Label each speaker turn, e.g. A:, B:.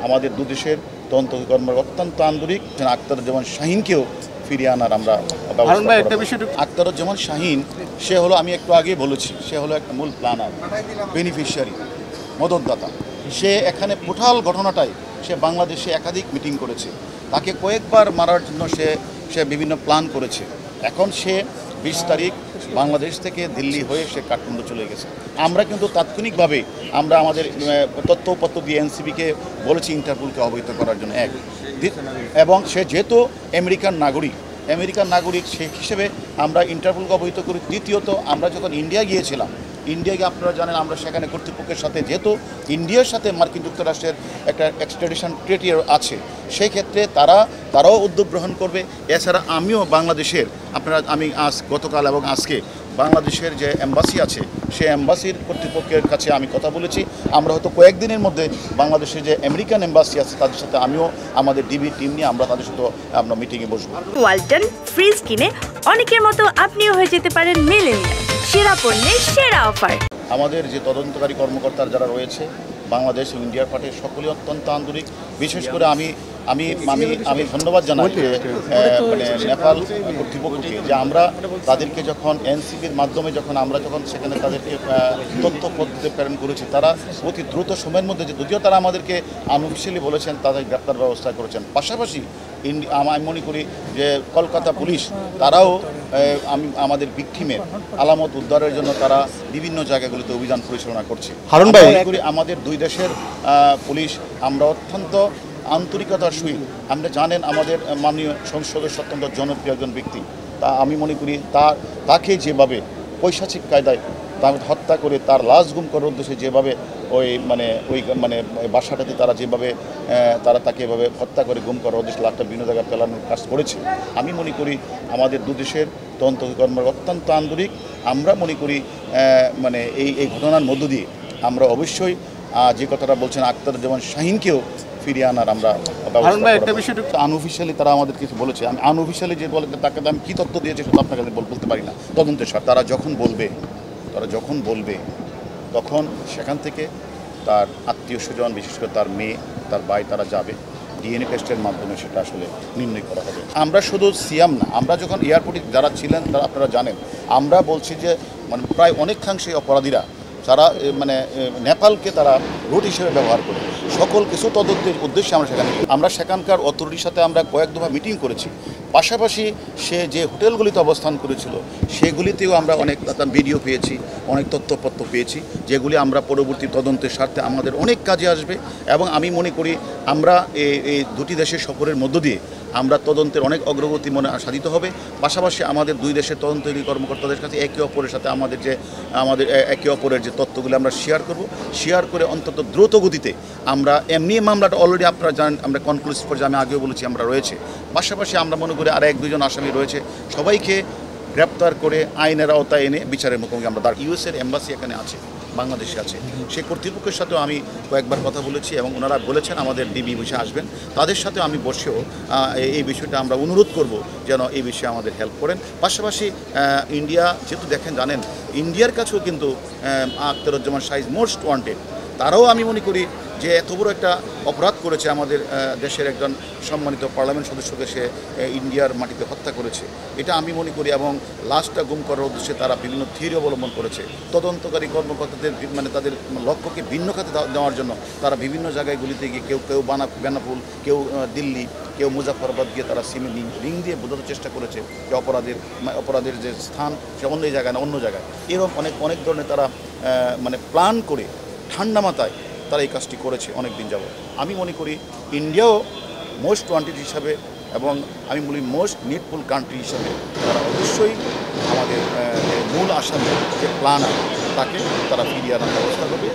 A: আমাদের দুদেশের তদন্ত কর্মকর্তা অত্যন্ত আন্তরিক। আখতারুজ্জামান শাহীনকেও ফিরিয়ে আনার আমরা আখতারুজ্জামান শাহীন সে হলো, আমি একটু আগে বলেছি, সে হলো একটা মূল প্ল্যানার, বেনিফিশিয়ারি, মদতদাতা। সে এখানে টোটাল ঘটনাটাই সে বাংলাদেশে একাধিক মিটিং করেছে, তাকে কয়েকবার মারার জন্য সে বিভিন্ন প্ল্যান করেছে। এখন সে 20 তারিখ বাংলাদেশ থেকে দিল্লি হয়ে সে কাঠমান্ডু চলে গেছে। আমরা কিন্তু তাৎক্ষণিকভাবে আমরা আমাদের তথ্যপত্র দিয়ে এনসিবিকে বলেছি ইন্টারপোলকে অবহিত করার জন্য, এবং সে যেহেতু আমেরিকান নাগরিক সে হিসেবে আমরা ইন্টারপোলকে অবহিত করি। দ্বিতীয়ত, আমরা যখন ইন্ডিয়া গিয়েছিলাম, ইন্ডিয়াকে আপনারা জানেন আমরা সেখানে কর্তৃপক্ষের সাথে, যেহেতু ইন্ডিয়ার সাথে মার্কিন যুক্তরাষ্ট্রের একটা এক্সট্রাডিশন ট্রিটি আছে, সেই ক্ষেত্রে তারাও উদ্যোগ গ্রহণ করবে। এছাড়া আমিও বাংলাদেশের আমি গতকাল এবং আজকে বাংলাদেশের যে এম্বাসি আছে সেই এম্বাসির কর্তৃপক্ষের কাছে আমি কথা বলেছি। আমরা হয়তো কয়েকদিনের মধ্যে বাংলাদেশের যে আমেরিকান এম্বাসি আছে তাদের সাথে আমিও আমাদের ডিবি টিম নিয়ে আমরা তাদের সাথে আমরা মিটিংয়ে বসবো।
B: ওয়ালটন ফ্রিজ কিনে অনেকের মতো আপনিও হয়ে যেতে পারেন মিলেনিয়াল। সেরা পণ্যের সেরা অফার।
A: আমাদের যে তদন্তকারী কর্মকর্তারা যারা রয়েছে বাংলাদেশ ও ইন্ডিয়ার পার্টি সকলেই অত্যন্ত আন্তরিক। বিশেষ করে আমি ধন্যবাদ জানাই মানে নেপাল কর্তৃপক্ষকে, যে আমরা তাদেরকে যখন এনসিপির মাধ্যমে আমরা সেখানে তাদেরকে তথ্যপত্র প্রেরণ করেছি, তারা অতি দ্রুত সময়ের মধ্যে, যদিও তারা আমাদেরকে আনঅফিশিয়ালি বলেছেন তাদের গ্রেপ্তার ব্যবস্থা করেছেন। পাশাপাশি আমি মনে করি যে কলকাতা পুলিশ তারাও আমাদের ভিকটিমের আলামত উদ্ধারের জন্য তারা বিভিন্ন জায়গাগুলিতে অভিযান পরিচালনা করছে। আমাদের দুই দেশের পুলিশ আমরা অত্যন্ত আন্তরিকতার সহিত, আপনি জানেন আমাদের মাননীয় সংসদ সদস্য অত্যন্ত জনপ্রিয় একজন ব্যক্তি, তা আমি মনে করি তাকে যেভাবে পৈশাচিক কায়দায় তাকে হত্যা করে তার লাশ গুম করার উদ্দেশ্যে যেভাবে ওই বাসাটাতে তারা যেভাবে তাকে এভাবে হত্যা করে গুম করার উদ্দেশ্যে লাশটা বিভিন্ন জায়গায় ফেলানোর কাজ করেছে, আমি মনে করি আমাদের দুদেশের তদন্ত কর্মকর্তা অত্যন্ত আন্তরিক। আমরা মনে করি এই ঘটনার মধ্য দিয়ে আমরা অবশ্যই যে কথাটা বলছেন আখতারুজ্জামান শাহীনকেও ফিরিয়ে আনার আমরা আনঅফিশিয়ালি তারা আমাদের কিছু বলেছে। আমি আনঅফিশিয়ালি যে বলে তাকে আমি কী তথ্য দিয়েছে সেটা আপনাকে বলতে পারি না। তদন্তের স্বার্থে তারা যখন বলবে তখন সেখান থেকে তার আত্মীয় স্বজন, বিশেষ করে তার মেয়ে, তার ভাই, তারা যাবে, ডিএনএ টেস্টের মাধ্যমে সেটা আসলে নির্ণয় করা হবে। আমরা শুধু সিয়াম না, আমরা যখন এয়ারপোর্টে যারা ছিলেন তারা আপনারা জানেন, আমরা বলছি যে প্রায় অনেকাংশে অপরাধীরা যারা নেপালকে তারা রুট হিসেবে ব্যবহার করে সকল কিছু তদন্তের উদ্দেশ্যে আমরা সেখানকার অথরিটির সাথে আমরা কয়েক দফা মিটিং করেছি। পাশাপাশি সে যে হোটেলগুলিতে অবস্থান করেছিল সেগুলিতেও আমরা অনেক ভিডিও পেয়েছি, অনেক তথ্যপত্র পেয়েছি, যেগুলি আমরা পরবর্তী তদন্তের স্বার্থে আমাদের অনেক কাজে আসবে। এবং আমি মনে করি আমরা এই দুটি দেশের সফরের মধ্য দিয়ে আমরা তদন্তের অনেক অগ্রগতি সাধিত হবে। পাশাপাশি আমাদের দুই দেশের তদন্তকারী কর্মকর্তাদের কাছে একে অপরের সাথে আমাদের একে অপরের যে তথ্যগুলো আমরা শেয়ার করে অন্তত দ্রুত গতিতে আমরা এমনি মামলাটা অলরেডি আপনারা জানেন আমরা কনক্লুসিভ পর্যায়ে আমি আগেও বলেছি আমরা রয়েছে। পাশাপাশি আমরা মনে করি আর 1-2 জন আসামি রয়েছে, সবাইকে গ্রেপ্তার করে আইনের আওতায় এনে বিচারের মুখোমুখি আমরা ইউএসের এম্বাসি এখানে আছে, বাংলাদেশে আছে, সেই কর্তৃপক্ষের সাথেও আমি কয়েকবার কথা বলেছি এবং ওনারা বলেছেন আমাদের ডিবি বসে আসবেন, তাদের সাথে আমি বসেও এই বিষয়টা আমরা অনুরোধ করব যেন এই বিষয়ে আমাদের হেল্প করেন। পাশাপাশি ইন্ডিয়া যেহেতু জানেন ইন্ডিয়ার কাছেও কিন্তু আখতারুজ্জামান শাহীন মোস্ট ওয়ান্টেড, তারাও আমি মনে করি যে এত বড় একটা অপরাধ করেছে আমাদের দেশের একজন সম্মানিত পার্লামেন্ট সদস্যকে সে ইন্ডিয়ার মাটিতে হত্যা করেছে, এটা আমি মনে করি। এবং লাশটা গুম করার উদ্দেশ্যে তারা বিভিন্ন থিওরি অবলম্বন করেছে। তদন্তকারী কর্মকর্তাদের তাদের লক্ষ্যকে ভিন্ন খাতে দেওয়ার জন্য তারা বিভিন্ন জায়গাগুলিতে গিয়ে কেউ বেনাপুল, কেউ দিল্লি, কেউ মুজাফফরাবাদ গিয়ে তারা সিমে রিং দিয়ে বোঝানোর চেষ্টা করেছে যে অপরাধের যে স্থান সে অন্য জায়গায় না অন্য জায়গায়। এরকম অনেক ধরনের তারা প্ল্যান করে ঠান্ডা মাথায় তারা এই কাজটি করেছে অনেক দিন যাবত। আমি মনে করি ইন্ডিয়াও মোস্ট ওয়ান্টেড হিসাবে এবং আমি বলি মোস্ট নিডফুল কান্ট্রি হিসাবে তারা অবশ্যই আমাদের মূল আসামি যে প্ল্যানার তাকে তারা ফিরিয়ে আনার ব্যবস্থা করবে।